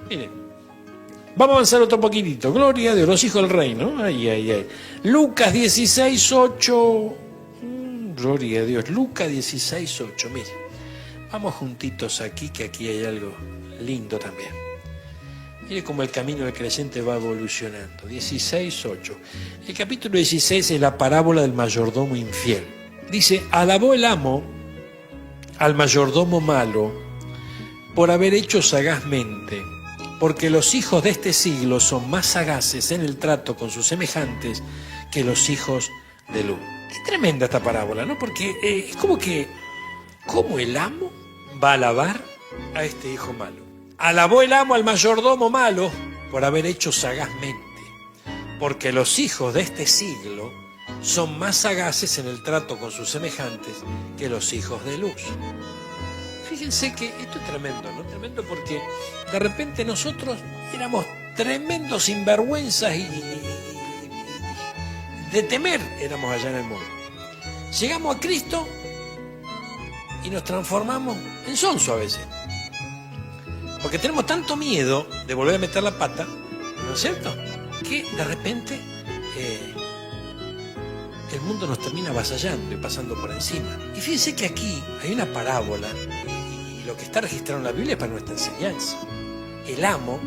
Speaker 5: Miren, vamos a avanzar otro poquitito. Gloria a Dios, los hijos del reino. Ay, ay, ay. Lucas 16, 8. Gloria a Dios. Lucas 16, 8. Miren, vamos juntitos aquí, que aquí hay algo lindo también. Mire cómo el camino del creyente va evolucionando. 16, 8. El capítulo 16 es la parábola del mayordomo infiel. Dice, alabó el amo al mayordomo malo por haber hecho sagazmente, porque los hijos de este siglo son más sagaces en el trato con sus semejantes que los hijos de luz. Qué tremenda esta parábola, ¿no? Porque es como que, ¿cómo el amo va a alabar a este hijo malo? Alabó el amo al mayordomo malo por haber hecho sagazmente, porque los hijos de este siglo son más sagaces en el trato con sus semejantes que los hijos de luz. Fíjense que esto es tremendo, ¿no? Tremendo porque de repente nosotros éramos tremendos sinvergüenzas y de temer éramos allá en el mundo. Llegamos a Cristo y nos transformamos en sonso a veces. Porque tenemos tanto miedo de volver a meter la pata, ¿no es cierto?, que de repente el mundo nos termina avasallando y pasando por encima. Y fíjense que aquí hay una parábola, y lo que está registrado en la Biblia es para nuestra enseñanza. El amo,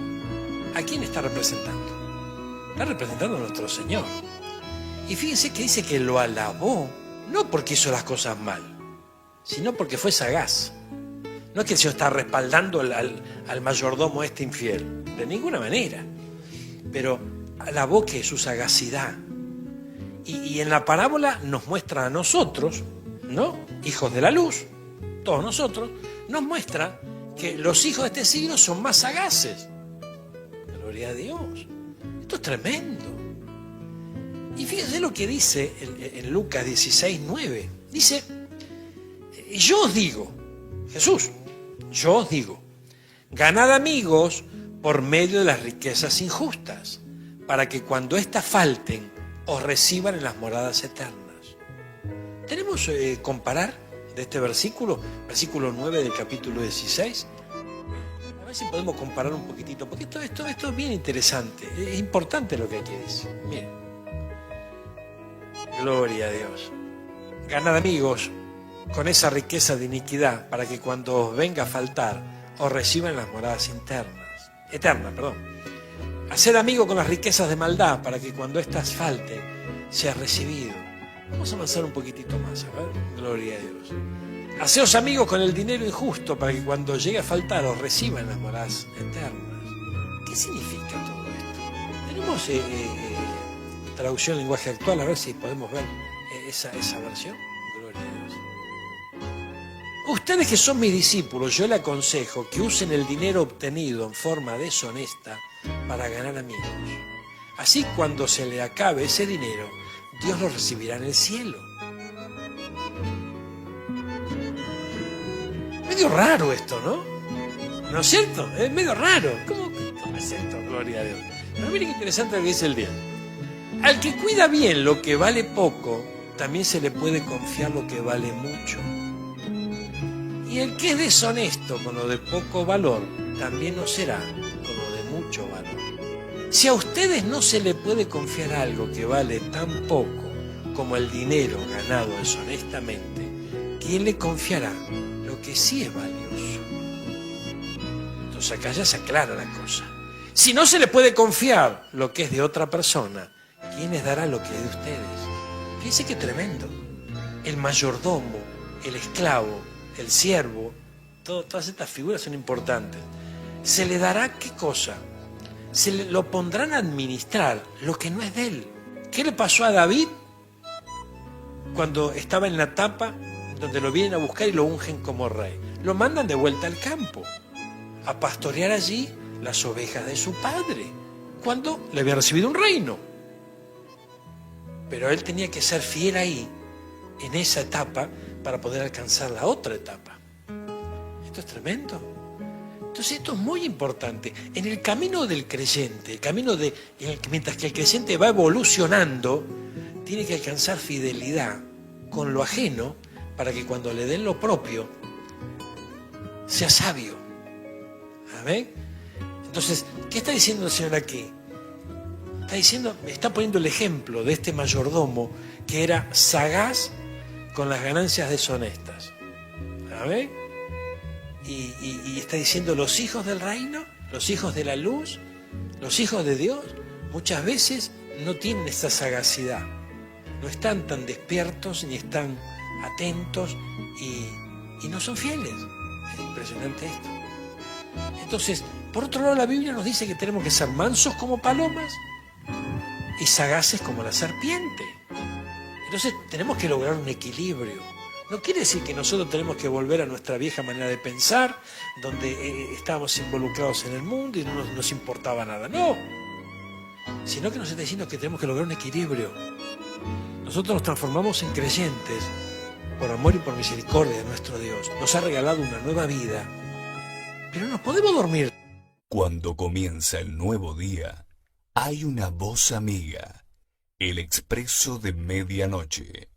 Speaker 5: ¿a quién está representando? Está representando a nuestro Señor. Y fíjense que dice que lo alabó, no porque hizo las cosas mal, sino porque fue sagaz. No es que el Señor está respaldando al mayordomo este infiel, de ninguna manera. Pero alabó que su sagacidad. Y en la parábola nos muestra a nosotros, ¿no?, hijos de la luz, todos nosotros, nos muestra que los hijos de este siglo son más sagaces. Gloria a Dios. Esto es tremendo. Y fíjense lo que dice en Lucas 16, 9. Dice, yo os digo, Jesús, yo os digo, ganad amigos por medio de las riquezas injustas, para que cuando éstas falten, os reciban en las moradas eternas. ¿Tenemos comparar de este versículo 9 del capítulo 16? A ver si podemos comparar un poquitito, porque esto es bien interesante, es importante lo que hay que decir. Miren, gloria a Dios. Ganad amigos con esa riqueza de iniquidad, para que cuando os venga a faltar, os reciban en las moradas eternas. Haced amigo con las riquezas de maldad, para que cuando éstas falten, seas recibido. Vamos a avanzar un poquitito más, a ver, gloria a Dios. Haceos amigos con el dinero injusto, para que cuando llegue a faltar, os reciban en las moradas eternas. ¿Qué significa todo esto? Tenemos traducción en lenguaje actual, a ver si podemos ver esa versión. Gloria a Dios. Ustedes que son mis discípulos, yo les aconsejo que usen el dinero obtenido en forma deshonesta para ganar amigos. Así, cuando se le acabe ese dinero, Dios lo recibirá en el cielo. Medio raro esto, ¿no? ¿No es cierto? Es medio raro. ¿Cómo es esto? Gloria a Dios. Pero miren qué interesante lo que dice el día. Al que cuida bien lo que vale poco, también se le puede confiar lo que vale mucho. Y el que es deshonesto con lo de poco valor, también lo será con lo de mucho valor. Si a ustedes no se le puede confiar algo que vale tan poco como el dinero ganado deshonestamente, ¿quién le confiará lo que sí es valioso? Entonces acá ya se aclara la cosa. Si no se le puede confiar lo que es de otra persona, ¿quién les dará lo que es de ustedes? Fíjense qué tremendo. El mayordomo, el esclavo, el siervo, todas estas figuras son importantes. ¿Se le dará qué cosa? Lo pondrán a administrar lo que no es de él. ¿Qué le pasó a David cuando estaba en la etapa donde lo vienen a buscar y lo ungen como rey? Lo mandan de vuelta al campo a pastorear allí las ovejas de su padre, cuando le había recibido un reino. Pero él tenía que ser fiel ahí, en esa etapa, para poder alcanzar la otra etapa. Esto es tremendo. Entonces esto es muy importante. En el camino del creyente, mientras que el creyente va evolucionando, tiene que alcanzar fidelidad con lo ajeno para que cuando le den lo propio, sea sabio. ¿Amén? Entonces, ¿qué está diciendo el Señor aquí? Está poniendo el ejemplo de este mayordomo que era sagaz con las ganancias deshonestas. ¿Amén? Y está diciendo, los hijos del reino, los hijos de la luz, los hijos de Dios, muchas veces no tienen esa sagacidad. No están tan despiertos ni están atentos y no son fieles. Es impresionante esto. Entonces, por otro lado, la Biblia nos dice que tenemos que ser mansos como palomas y sagaces como la serpiente. Entonces, tenemos que lograr un equilibrio. No quiere decir que nosotros tenemos que volver a nuestra vieja manera de pensar, donde estábamos involucrados en el mundo y no nos importaba nada. No. Sino que nos está diciendo que tenemos que lograr un equilibrio. Nosotros nos transformamos en creyentes por amor y por misericordia de nuestro Dios. Nos ha regalado una nueva vida. Pero no podemos dormir.
Speaker 1: Cuando comienza el nuevo día, hay una voz amiga. El expreso de medianoche.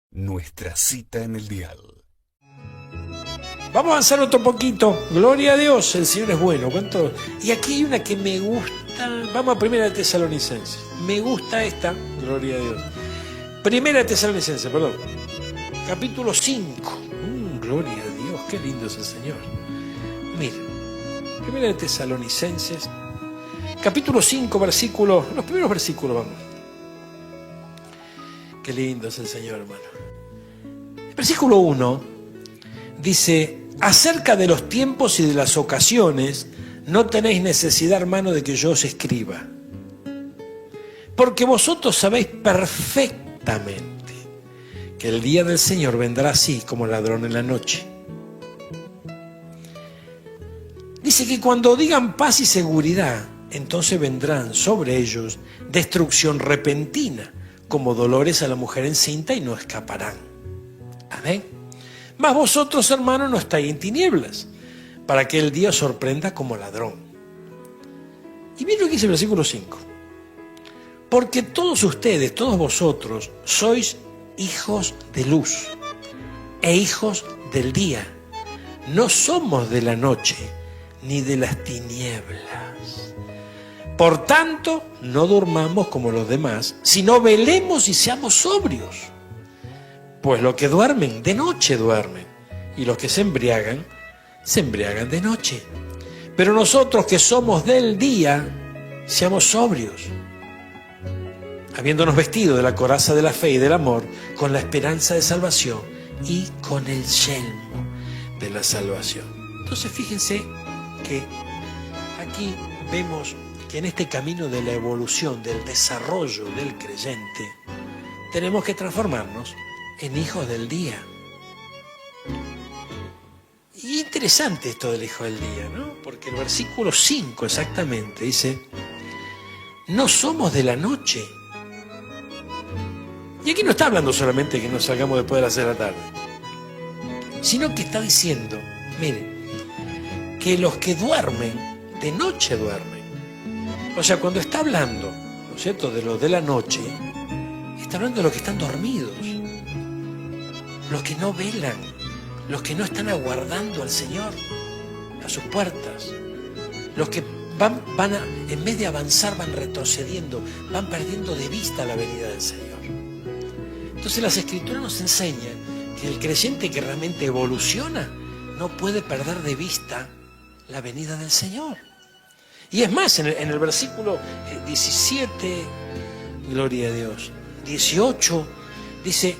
Speaker 1: Nuestra cita en el dial.
Speaker 5: Vamos a avanzar otro poquito. Gloria a Dios, el Señor es bueno. ¿Cuánto? Y aquí hay una que me gusta. Vamos a Primera de Tesalonicenses. Me gusta esta. Gloria a Dios. Primera de Tesalonicenses, perdón. Capítulo 5. Gloria a Dios, qué lindo es el Señor. Mira, Primera de Tesalonicenses, capítulo 5, los primeros versículos, vamos. Qué lindo es el Señor, hermano. El versículo 1 dice, acerca de los tiempos y de las ocasiones, no tenéis necesidad, hermano, de que yo os escriba. Porque vosotros sabéis perfectamente que el día del Señor vendrá así como ladrón en la noche. Dice que cuando digan paz y seguridad, entonces vendrán sobre ellos destrucción repentina, como dolores a la mujer encinta, y no escaparán. Amén. Mas vosotros, hermanos, no estáis en tinieblas, para que el día os sorprenda como ladrón. Y miren lo que dice el versículo 5. Porque todos ustedes, todos vosotros, sois hijos de luz e hijos del día. No somos de la noche ni de las tinieblas. Por tanto, no durmamos como los demás, sino velemos y seamos sobrios. Pues los que duermen, de noche duermen, y los que se embriagan de noche. Pero nosotros que somos del día, seamos sobrios, habiéndonos vestido de la coraza de la fe y del amor, con la esperanza de salvación y con el yelmo de la salvación. Entonces fíjense que aquí vemos que en este camino de la evolución, del desarrollo del creyente, tenemos que transformarnos en hijos del día. Y interesante esto del hijo del día, ¿no? Porque el versículo 5 exactamente dice, no somos de la noche. Y aquí no está hablando solamente que nos salgamos después de las 6 de la tarde, sino que está diciendo, miren, que los que duermen, de noche duermen. O sea, cuando está hablando, ¿no es cierto?, de lo de la noche, está hablando de los que están dormidos, los que no velan, los que no están aguardando al Señor a sus puertas, los que en vez de avanzar, van retrocediendo, van perdiendo de vista la venida del Señor. Entonces las Escrituras nos enseñan que el creyente que realmente evoluciona no puede perder de vista la venida del Señor. Y es más, en el versículo 17, gloria a Dios, 18, dice,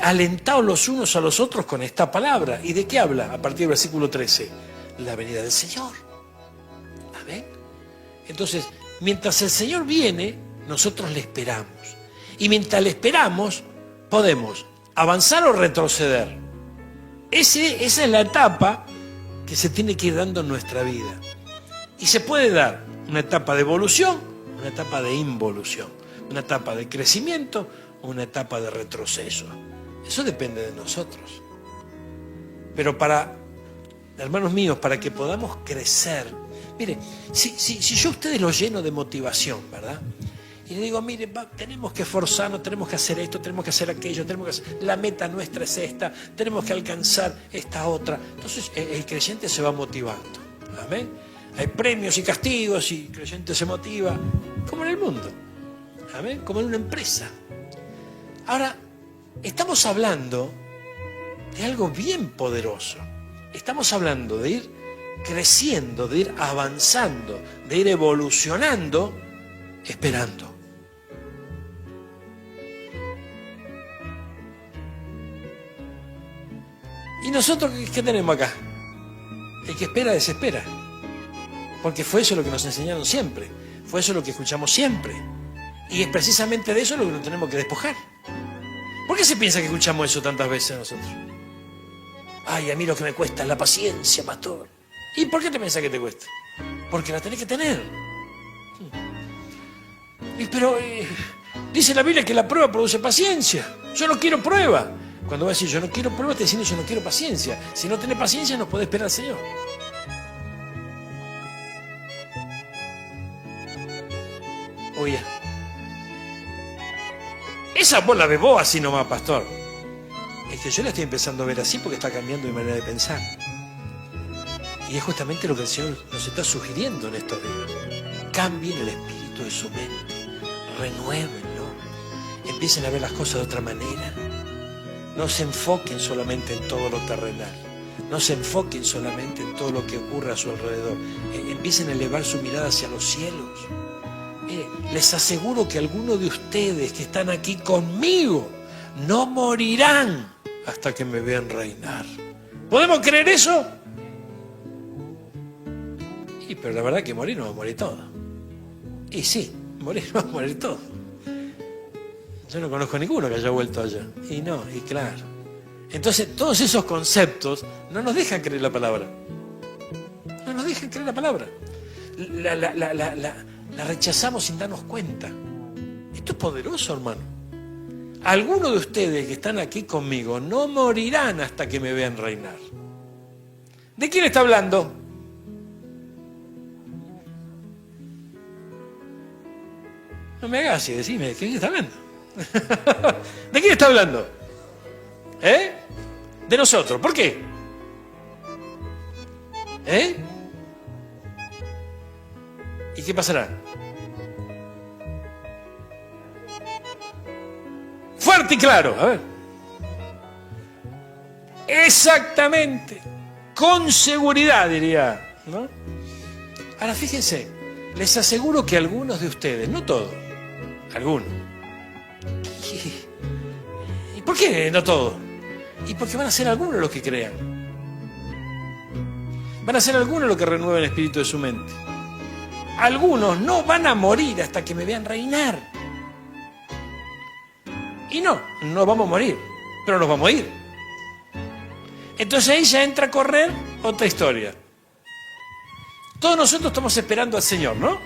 Speaker 5: alentaos los unos a los otros con esta palabra. ¿Y de qué habla? A partir del versículo 13, la venida del Señor. ¿Amén? Entonces, mientras el Señor viene, nosotros le esperamos. Y mientras le esperamos, podemos avanzar o retroceder. Esa es la etapa que se tiene que ir dando en nuestra vida. Y se puede dar una etapa de evolución, una etapa de involución, una etapa de crecimiento o una etapa de retroceso. Eso depende de nosotros. Pero hermanos míos, para que podamos crecer, mire, si yo a ustedes los lleno de motivación, ¿verdad? Y le digo, mire, tenemos que esforzarnos, tenemos que hacer esto, tenemos que hacer aquello, la meta nuestra es esta, tenemos que alcanzar esta otra. Entonces el creyente se va motivando. Amén. Hay premios y castigos y el creyente se motiva, como en el mundo. Amén. Como en una empresa. Ahora, estamos hablando de algo bien poderoso. Estamos hablando de ir creciendo, de ir avanzando, de ir evolucionando, esperando. ¿Y nosotros qué tenemos acá? El que espera desespera. Porque fue eso lo que nos enseñaron siempre. Fue eso lo que escuchamos siempre. Y es precisamente de eso lo que nos tenemos que despojar. ¿Por qué se piensa que escuchamos eso tantas veces nosotros? Ay, a mí lo que me cuesta es la paciencia, pastor. ¿Y por qué te piensas que te cuesta? Porque la tenés que tener. Pero dice la Biblia que la prueba produce paciencia. Yo no quiero prueba. Cuando vas a decir yo no quiero prueba, te diciendo yo no quiero paciencia. Si no tenés paciencia, no podés esperar al Señor. Oye, esa vos la ves vos así nomás, pastor. Es que yo la estoy empezando a ver así porque está cambiando mi manera de pensar. Y es justamente lo que el Señor nos está sugiriendo en estos días. Cambien el espíritu de su mente, renuévenlo, empiecen a ver las cosas de otra manera. No se enfoquen solamente en todo lo terrenal, no se enfoquen solamente en todo lo que ocurre a su alrededor. Empiecen a elevar su mirada hacia los cielos. Mire, les aseguro que algunos de ustedes que están aquí conmigo no morirán hasta que me vean reinar. ¿Podemos creer eso? Pero la verdad que morir no va a morir todo. Y sí, morir no va a morir todo. Yo no conozco a ninguno que haya vuelto allá. Y no, y claro. Entonces, todos esos conceptos no nos dejan creer la palabra. No nos dejan creer la palabra. La rechazamos sin darnos cuenta. Esto es poderoso, hermano. Algunos de ustedes que están aquí conmigo no morirán hasta que me vean reinar. ¿De quién está hablando? No me hagas así, decime, ¿de quién está hablando? ¿De quién está hablando? De nosotros. ¿Por qué? ¿Y qué pasará? Fuerte y claro, a ver. Exactamente. Con seguridad, diría, ¿no? Ahora fíjense, les aseguro que algunos de ustedes, no todos, algunos. ¿Y por qué no todos? Y porque van a ser algunos los que crean. Van a ser algunos los que renueven el espíritu de su mente. Algunos no van a morir hasta que me vean reinar. Y no vamos a morir, pero nos vamos a ir. Entonces ahí ya entra a correr otra historia. Todos nosotros estamos esperando al Señor, ¿no?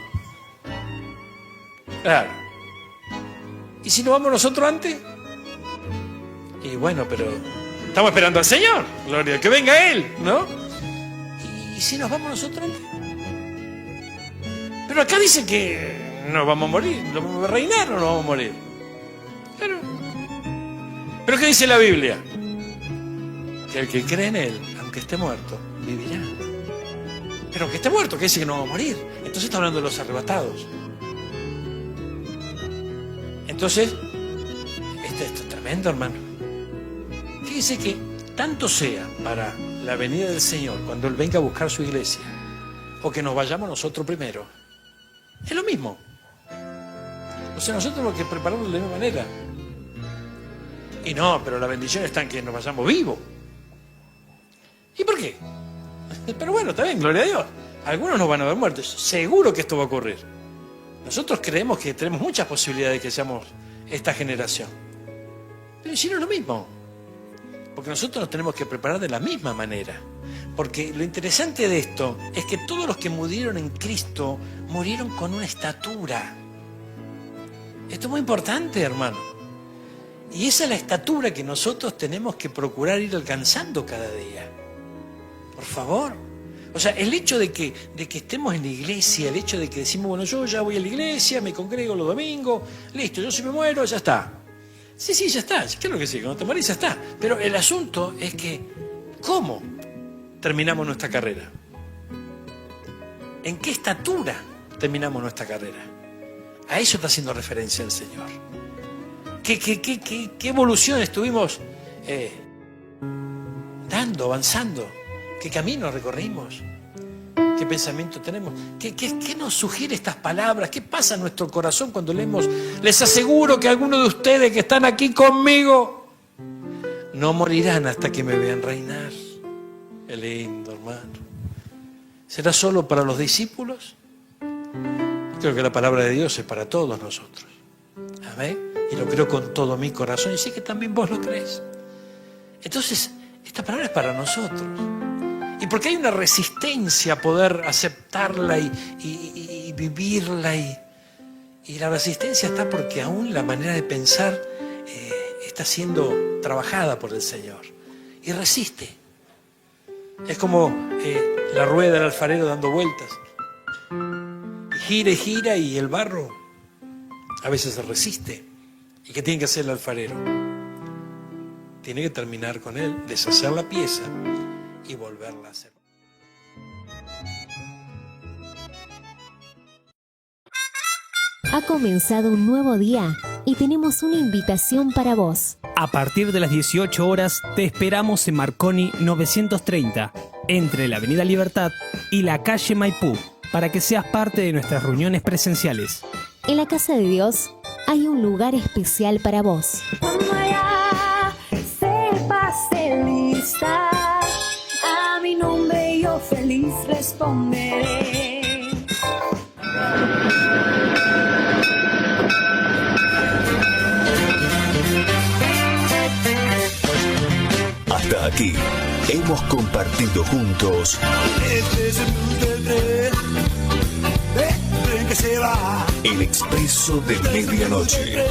Speaker 5: Claro. ¿Y si nos vamos nosotros antes? Y bueno, pero estamos esperando al Señor, gloria, que venga Él, ¿no? ¿Y si nos vamos nosotros antes? Pero acá dice que no vamos a morir, no vamos a reinar o no vamos a morir. Claro. ¿Pero qué dice la Biblia? Que el que cree en Él, aunque esté muerto, vivirá. Pero aunque esté muerto, que dice que no va a morir. Entonces está hablando de los arrebatados. Entonces, esto es tremendo, hermano. Fíjese que tanto sea para la venida del Señor, cuando Él venga a buscar su iglesia, o que nos vayamos nosotros primero, es lo mismo. O sea, nosotros tenemos que prepararnos de la misma manera. Y no, pero la bendición está en que nos vayamos vivos. ¿Y por qué? Pero bueno, está bien, gloria a Dios. Algunos nos van a ver muertos. Seguro que esto va a ocurrir. Nosotros creemos que tenemos muchas posibilidades de que seamos esta generación. Pero si no es lo mismo. Porque nosotros nos tenemos que preparar de la misma manera. Porque lo interesante de esto es que todos los que murieron en Cristo murieron con una estatura. Esto es muy importante, hermano. Y esa es la estatura que nosotros tenemos que procurar ir alcanzando cada día. Por favor. O sea, el hecho de que estemos en la iglesia, el hecho de que decimos, bueno, yo ya voy a la iglesia, me congrego los domingos, listo, yo si me muero, ya está. Sí, ya está, claro que sí, cuando te morís ya está. Pero el asunto es que, ¿cómo terminamos nuestra carrera? ¿En qué estatura terminamos nuestra carrera? A eso está haciendo referencia el Señor. ¿Qué evolución estuvimos dando, avanzando? ¿Qué camino recorrimos? ¿Qué pensamiento tenemos? ¿Qué nos sugiere estas palabras? ¿Qué pasa en nuestro corazón cuando leemos? Les aseguro que algunos de ustedes que están aquí conmigo no morirán hasta que me vean reinar. Qué lindo, hermano. ¿Será solo para los discípulos? Creo que la palabra de Dios es para todos nosotros. Amén. Y lo creo con todo mi corazón y sé que también vos lo crees. Entonces, esta palabra es para nosotros. Y porque hay una resistencia a poder aceptarla y vivirla. Y la resistencia está porque aún la manera de pensar está siendo trabajada por el Señor. Y resiste. Es como la rueda del alfarero dando vueltas. Y gira y el barro a veces se resiste. ¿Y qué tiene que hacer el alfarero? Tiene que terminar con él, deshacer la pieza y volverla a hacer.
Speaker 3: Ha comenzado un nuevo día y tenemos una invitación para vos.
Speaker 4: A partir de las 18 horas te esperamos en Marconi 930, entre la Avenida Libertad y la calle Maipú, para que seas parte de nuestras reuniones presenciales.
Speaker 3: En la Casa de Dios hay un lugar especial para vos.
Speaker 6: Sepas lista, a mi nombre yo feliz responderé.
Speaker 1: Hasta aquí hemos compartido juntos
Speaker 2: Este es el blues del tren que se va.
Speaker 1: el expreso de medianoche.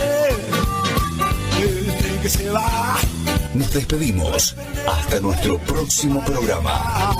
Speaker 2: El tren que se va.
Speaker 1: Nos despedimos hasta nuestro próximo programa.